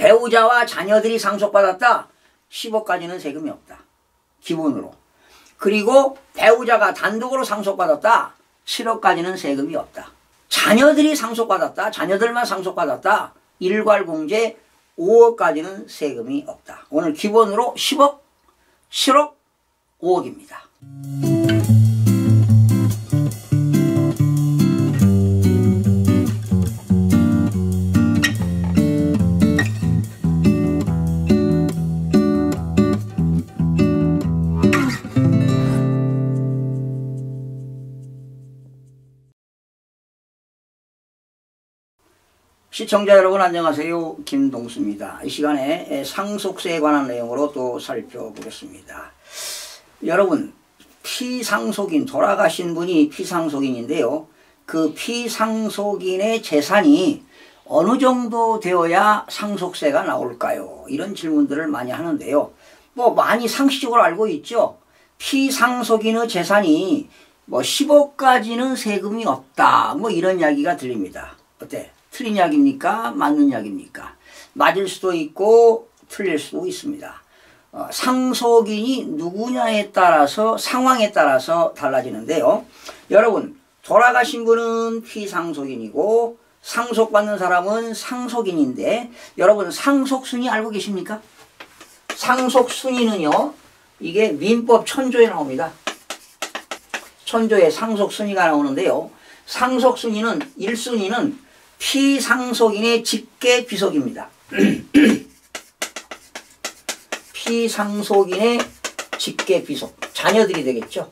배우자와 자녀들이 상속받았다. 10억까지는 세금이 없다. 기본으로. 그리고 배우자가 단독으로 상속받았다. 7억까지는 세금이 없다. 자녀들이 상속받았다. 자녀들만 상속받았다. 일괄공제 5억까지는 세금이 없다. 오늘 기본으로 10억, 7억, 5억입니다. 시청자 여러분 안녕하세요. 김동수입니다. 이 시간에 상속세에 관한 내용으로 또 살펴보겠습니다. 여러분, 피상속인, 돌아가신 분이 피상속인인데요. 그 피상속인의 재산이 어느 정도 되어야 상속세가 나올까요? 이런 질문들을 많이 하는데요. 뭐 많이 상식적으로 알고 있죠. 피상속인의 재산이 뭐 10억까지는 세금이 없다. 뭐 이런 이야기가 들립니다. 어때? 틀린 이야기입니까? 맞는 이야기입니까? 맞을 수도 있고 틀릴 수도 있습니다. 상속인이 누구냐에 따라서 상황에 따라서 달라지는데요. 여러분, 돌아가신 분은 피상속인이고 상속받는 사람은 상속인인데 여러분 상속순위 알고 계십니까? 상속순위는요. 이게 민법 천조에 나옵니다. 천조에 상속순위가 나오는데요. 상속순위는 1순위는 피상속인의 직계비속입니다. 피상속인의 직계비속. 자녀들이 되겠죠.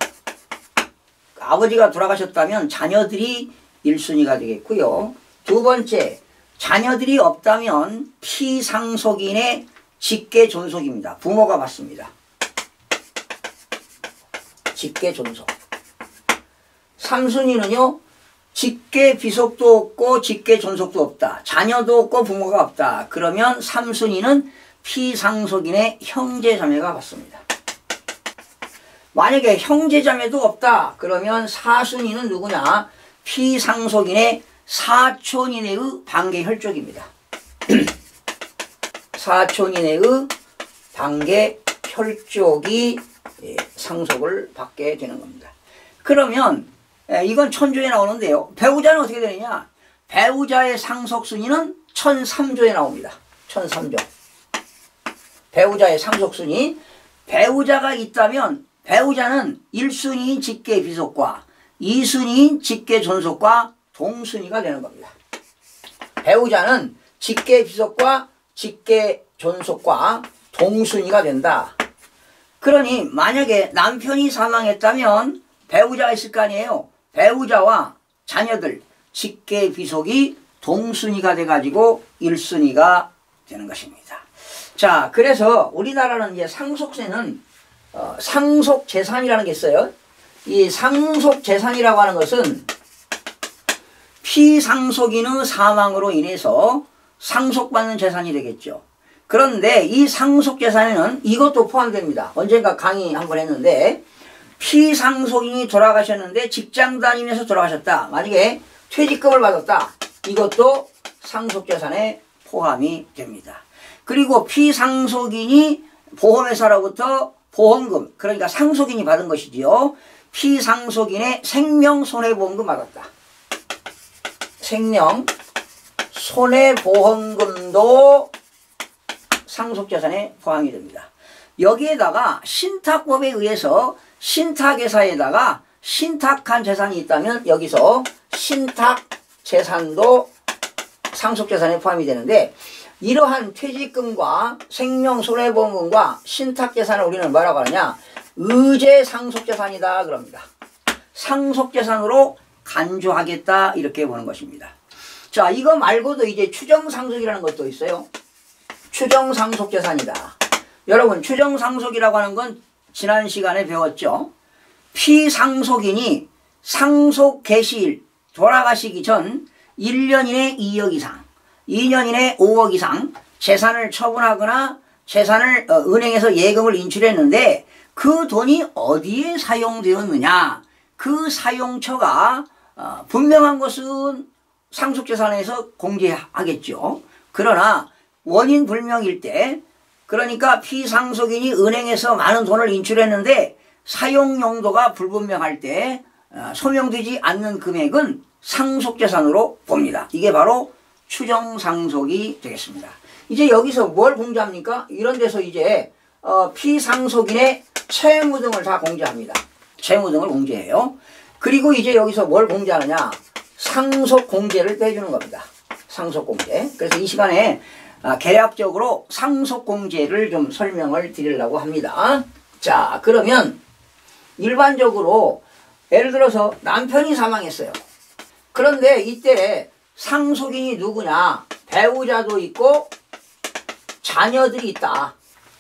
아버지가 돌아가셨다면 자녀들이 1순위가 되겠고요. 두 번째, 자녀들이 없다면 피상속인의 직계존속입니다. 부모가 받습니다. 직계존속. 3순위는요. 직계비속도 없고 직계존속도 없다. 자녀도 없고 부모가 없다. 그러면 3순위는 피상속인의 형제자매가 받습니다. 만약에 형제자매도 없다. 그러면 4순위는 누구냐? 피상속인의 사촌 이내의 반계혈족입니다. 사촌 이내의 반계혈족이 상속을 받게 되는 겁니다. 그러면 이건 천조에 나오는데요. 배우자는 어떻게 되느냐? 배우자의 상속순위는 1003조에 나옵니다. 1003조. 배우자의 상속순위. 배우자가 있다면 배우자는 1순위인 직계비속과 2순위인 직계존속과 동순위가 되는 겁니다. 배우자는 직계비속과 직계존속과 동순위가 된다. 그러니 만약에 남편이 사망했다면 배우자가 있을 거 아니에요. 배우자와 자녀들 직계비속이 동순위가 돼가지고 1순위가 되는 것입니다. 자, 그래서 우리나라는 이제 상속세는 상속재산이라는 게 있어요. 이 상속재산이라고 하는 것은 피상속인의 사망으로 인해서 상속받는 재산이 되겠죠. 그런데 이 상속재산에는 이것도 포함됩니다. 언젠가 강의 한번 했는데 피상속인이 돌아가셨는데 직장 다니면서 돌아가셨다. 만약에 퇴직금을 받았다. 이것도 상속재산에 포함이 됩니다. 그리고 피상속인이 보험회사로부터 보험금, 그러니까 상속인이 받은 것이지요. 피상속인의 생명손해보험금 받았다. 생명손해보험금도 상속재산에 포함이 됩니다. 여기에다가 신탁법에 의해서 신탁회사에다가 신탁한 재산이 있다면 여기서 신탁재산도 상속재산에 포함이 되는데 이러한 퇴직금과 생명손해보험금과 신탁재산을 우리는 뭐라고 하느냐? 의제상속재산이다 그럽니다. 상속재산으로 간주하겠다 이렇게 보는 것입니다. 자, 이거 말고도 이제 추정상속이라는 것도 있어요. 추정상속재산이다. 여러분, 추정상속이라고 하는 건 지난 시간에 배웠죠. 피상속인이 상속 개시일 돌아가시기 전 1년 이내 2억 이상, 2년 이내 5억 이상 재산을 처분하거나 재산을 은행에서 예금을 인출했는데 그 돈이 어디에 사용되었느냐, 그 사용처가 분명한 것은 상속재산에서 공제하겠죠. 그러나 원인 불명일 때, 그러니까 피상속인이 은행에서 많은 돈을 인출했는데 사용 용도가 불분명할 때 소명되지 않는 금액은 상속재산으로 봅니다. 이게 바로 추정상속이 되겠습니다. 이제 여기서 뭘 공제합니까? 이런 데서 이제 피상속인의 채무 등을 다 공제합니다. 채무 등을 공제해요. 그리고 이제 여기서 뭘 공제하느냐? 상속공제를 빼주는 겁니다. 상속공제. 그래서 이 시간에 개략적으로 상속공제를 좀 설명을 드리려고 합니다. 자, 그러면 일반적으로 예를 들어서 남편이 사망했어요. 그런데 이때 상속인이 누구냐? 배우자도 있고 자녀들이 있다.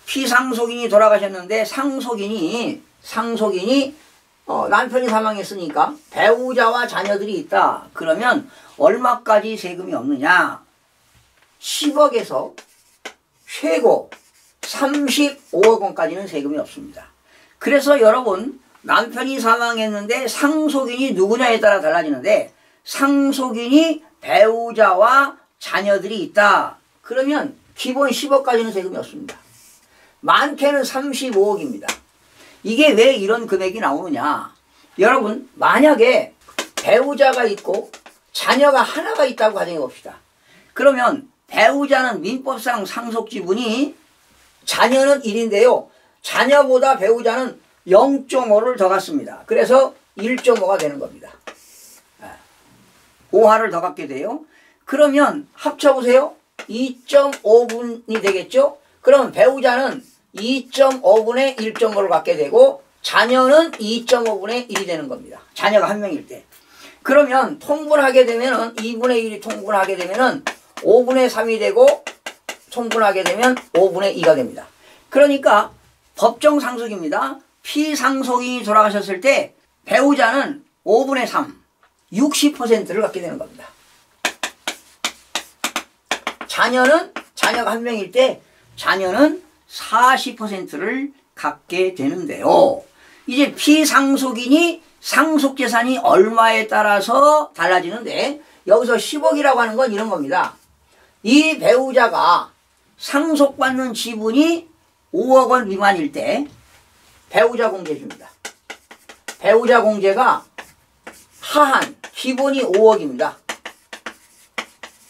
피상속인이 돌아가셨는데 상속인이 남편이 사망했으니까 배우자와 자녀들이 있다. 그러면 얼마까지 세금이 없느냐? 10억에서 최고 35억 원까지는 세금이 없습니다. 그래서 여러분, 남편이 사망했는데 상속인이 누구냐에 따라 달라지는데, 상속인이 배우자와 자녀들이 있다. 그러면 기본 10억까지는 세금이 없습니다. 많게는 35억입니다. 이게 왜 이런 금액이 나오느냐? 여러분, 만약에 배우자가 있고 자녀가 하나가 있다고 가정해 봅시다. 그러면 배우자는 민법상 상속지분이, 자녀는 1인데요. 자녀보다 배우자는 0.5를 더 갖습니다. 그래서 1.5가 되는 겁니다. 5하를 더 갖게 돼요. 그러면 합쳐보세요. 2.5분이 되겠죠? 그럼 배우자는 2.5분의 1.5를 갖게 되고 자녀는 2.5분의 1이 되는 겁니다. 자녀가 한 명일 때. 그러면 통분하게 되면은 2분의 1이 통분하게 되면은 5분의 3이 되고 통분하게 되면 5분의 2가 됩니다. 그러니까 법정 상속입니다. 피상속인이 돌아가셨을 때 배우자는 5분의 3, 60%를 갖게 되는 겁니다. 자녀가 한 명일 때 자녀는 40%를 갖게 되는데요. 이제 피상속인이 상속재산이 얼마에 따라서 달라지는데, 여기서 10억이라고 하는 건 이런 겁니다. 이 배우자가 상속받는 지분이 5억 원 미만일 때 배우자 공제 줍니다. 배우자 공제가 하한, 기본이 5억입니다.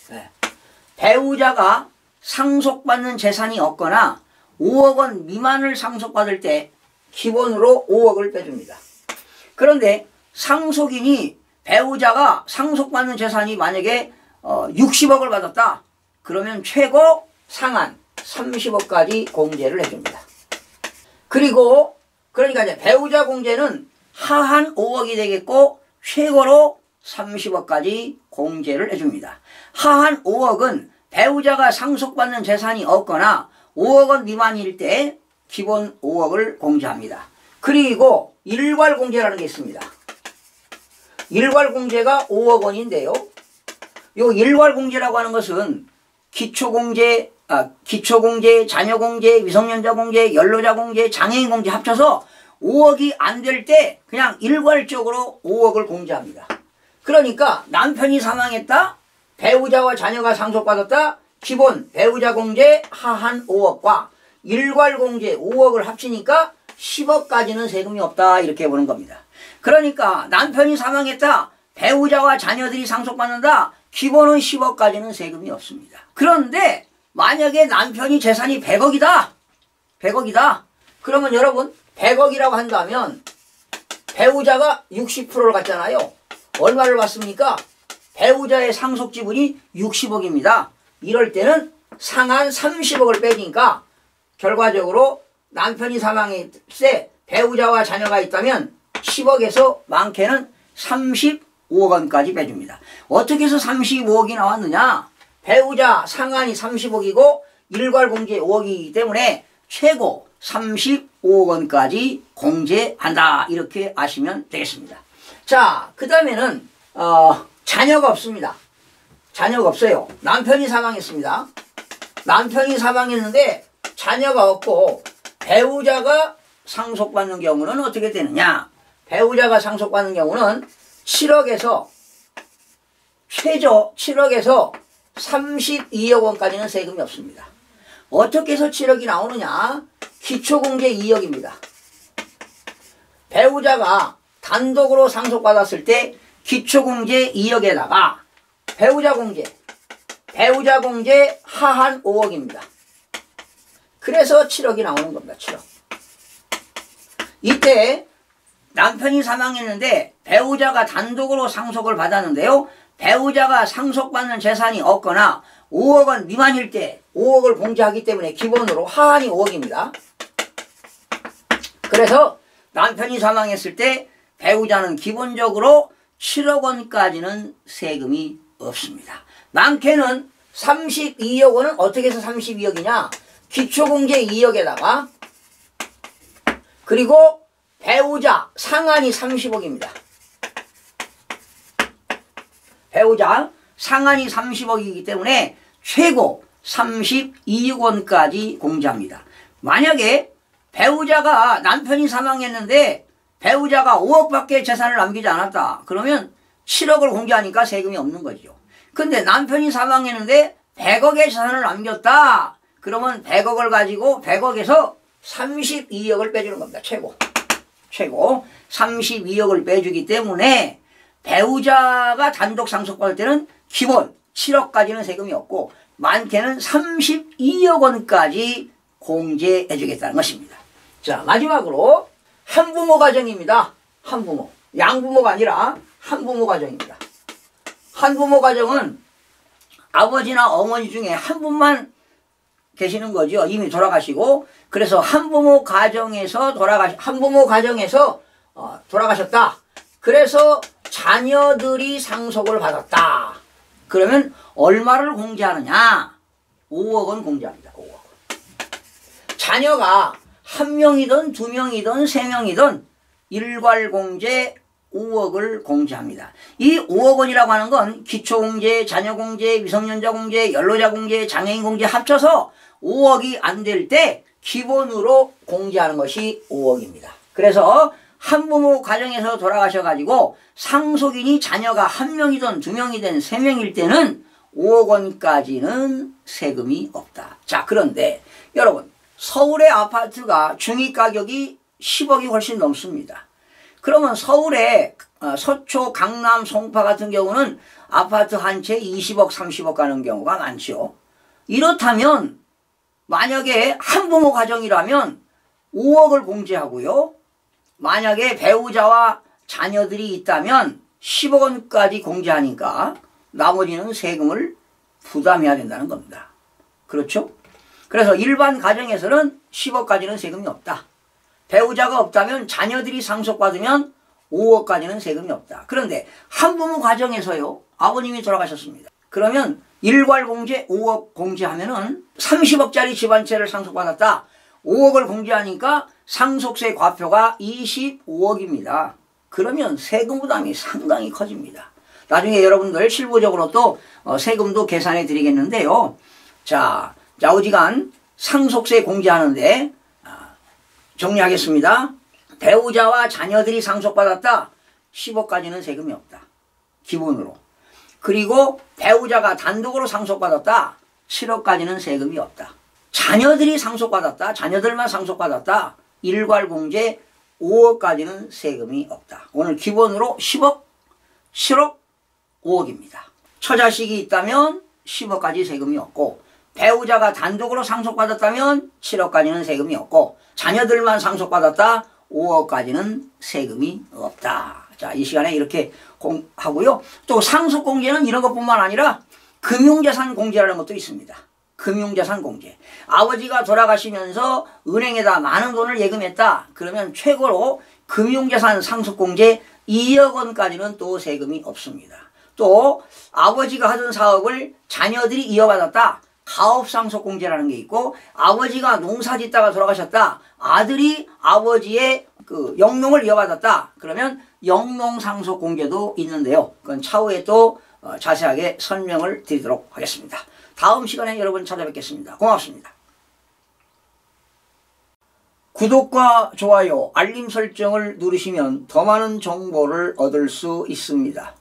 네. 배우자가 상속받는 재산이 없거나 5억 원 미만을 상속받을 때 기본으로 5억을 빼줍니다. 그런데 상속인이 배우자가 상속받는 재산이 만약에 60억을 받았다. 그러면 최고 상한 30억까지 공제를 해줍니다. 그리고 그러니까 이제 배우자 공제는 하한 5억이 되겠고 최고로 30억까지 공제를 해줍니다. 하한 5억은 배우자가 상속받는 재산이 없거나 5억 원 미만일 때 기본 5억을 공제합니다. 그리고 일괄공제라는 게 있습니다. 일괄공제가 5억 원인데요. 이 일괄공제라고 하는 것은 기초공제, 자녀공제, 미성년자공제, 연로자공제, 장애인공제 합쳐서 5억이 안 될 때 그냥 일괄적으로 5억을 공제합니다. 그러니까 남편이 사망했다, 배우자와 자녀가 상속받았다, 기본 배우자 공제 하한 5억과 일괄공제 5억을 합치니까 10억까지는 세금이 없다, 이렇게 보는 겁니다. 그러니까 남편이 사망했다, 배우자와 자녀들이 상속받는다, 기본은 10억까지는 세금이 없습니다. 그런데 만약에 남편이 재산이 100억이다. 그러면 여러분 100억이라고 한다면 배우자가 60%를 갖잖아요. 얼마를 받습니까? 배우자의 상속지분이 60억입니다. 이럴 때는 상한 30억을 빼니까 결과적으로 남편이 사망했을 때 배우자와 자녀가 있다면 10억에서 많게는 35억 원까지 빼줍니다. 어떻게 해서 35억이 나왔느냐? 배우자 상한이 30억이고 일괄공제 5억이기 때문에 최고 35억 원까지 공제한다, 이렇게 아시면 되겠습니다. 자, 그 다음에는 자녀가 없습니다. 자녀가 없어요. 남편이 사망했습니다. 남편이 사망했는데 자녀가 없고 배우자가 상속받는 경우는 어떻게 되느냐? 배우자가 상속받는 경우는 7억에서 최저 7억에서 32억 원까지는 세금이 없습니다. 어떻게 해서 7억이 나오느냐? 기초공제 2억입니다. 배우자가 단독으로 상속받았을 때 기초공제 2억에다가 배우자 공제 하한 5억입니다. 그래서 7억이 나오는 겁니다. 7억. 이때 남편이 사망했는데 배우자가 단독으로 상속을 받았는데요. 배우자가 상속받는 재산이 없거나 5억 원 미만일 때 5억을 공제하기 때문에 기본으로 하한이 5억입니다. 그래서 남편이 사망했을 때 배우자는 기본적으로 7억 원까지는 세금이 없습니다. 많게는 32억 원은 어떻게 해서 32억이냐? 기초공제 2억에다가 그리고 배우자 상한이 30억입니다. 배우자 상한이 30억이기 때문에 최고 32억 원까지 공제합니다. 만약에 배우자가 남편이 사망했는데 배우자가 5억밖에 재산을 남기지 않았다. 그러면 7억을 공제하니까 세금이 없는 거죠. 근데 남편이 사망했는데 100억의 재산을 남겼다. 그러면 100억을 가지고 100억에서 32억을 빼주는 겁니다. 최고 32억을 빼주기 때문에 배우자가 단독 상속받을 때는 기본 7억까지는 세금이 없고 많게는 32억 원까지 공제해 주겠다는 것입니다. 자, 마지막으로 한부모 가정입니다. 한부모. 양부모가 아니라 한부모 가정입니다. 한부모 가정은 아버지나 어머니 중에 한 분만 계시는 거죠. 이미 돌아가시고. 그래서 한부모 가정에서 돌아가셨다. 그래서 자녀들이 상속을 받았다. 그러면 얼마를 공제하느냐? 5억 원 공제합니다. 5억 원. 자녀가 1명이든 2명이든 3명이든 일괄공제 5억을 공제합니다. 이 5억 원이라고 하는 건 기초공제, 자녀공제, 미성년자공제, 연로자공제, 장애인공제 합쳐서 5억이 안 될 때 기본으로 공제하는 것이 5억입니다. 그래서 한부모 가정에서 돌아가셔가지고 상속인이 자녀가 1명이든 2명이든 3명일 때는 5억 원까지는 세금이 없다. 자, 그런데 여러분 서울의 아파트가 중위가격이 10억이 훨씬 넘습니다. 그러면 서울의 서초, 강남, 송파 같은 경우는 아파트 한 채 20억, 30억 가는 경우가 많죠. 이렇다면 만약에 한부모 가정이라면 5억을 공제하고요. 만약에 배우자와 자녀들이 있다면 10억 원까지 공제하니까 나머지는 세금을 부담해야 된다는 겁니다. 그렇죠? 그래서 일반 가정에서는 10억까지는 세금이 없다. 배우자가 없다면 자녀들이 상속받으면 5억까지는 세금이 없다. 그런데 한부모 가정에서요. 아버님이 돌아가셨습니다. 그러면 일괄공제 5억 공제하면은 30억짜리 집 한 채를 상속받았다. 5억을 공제하니까 상속세 과표가 25억입니다. 그러면 세금 부담이 상당히 커집니다. 나중에 여러분들 실무적으로 또 세금도 계산해 드리겠는데요. 자, 좌우지간 상속세 공제하는데 정리하겠습니다. 배우자와 자녀들이 상속받았다. 10억까지는 세금이 없다. 기본으로. 그리고 배우자가 단독으로 상속받았다. 7억까지는 세금이 없다. 자녀들이 상속받았다. 자녀들만 상속받았다. 일괄공제 5억까지는 세금이 없다. 오늘 기본으로 10억, 7억, 5억입니다. 처자식이 있다면 10억까지 세금이 없고 배우자가 단독으로 상속받았다면 7억까지는 세금이 없고 자녀들만 상속받았다 5억까지는 세금이 없다. 자, 이 시간에 이렇게 하고요. 또 상속공제는 이런 것뿐만 아니라 금융자산 공제라는 것도 있습니다. 금융자산 공제. 아버지가 돌아가시면서 은행에다 많은 돈을 예금했다. 그러면 최고로 금융자산 상속공제 2억 원까지는 또 세금이 없습니다. 또 아버지가 하던 사업을 자녀들이 이어받았다. 가업상속공제라는 게 있고 아버지가 농사짓다가 돌아가셨다. 아들이 아버지의 그 영농을 이어받았다. 그러면 영농상속공제도 있는데요. 그건 차후에 또 자세하게 설명을 드리도록 하겠습니다. 다음 시간에 여러분 찾아뵙겠습니다. 고맙습니다. 구독과 좋아요, 알림 설정을 누르시면 더 많은 정보를 얻을 수 있습니다.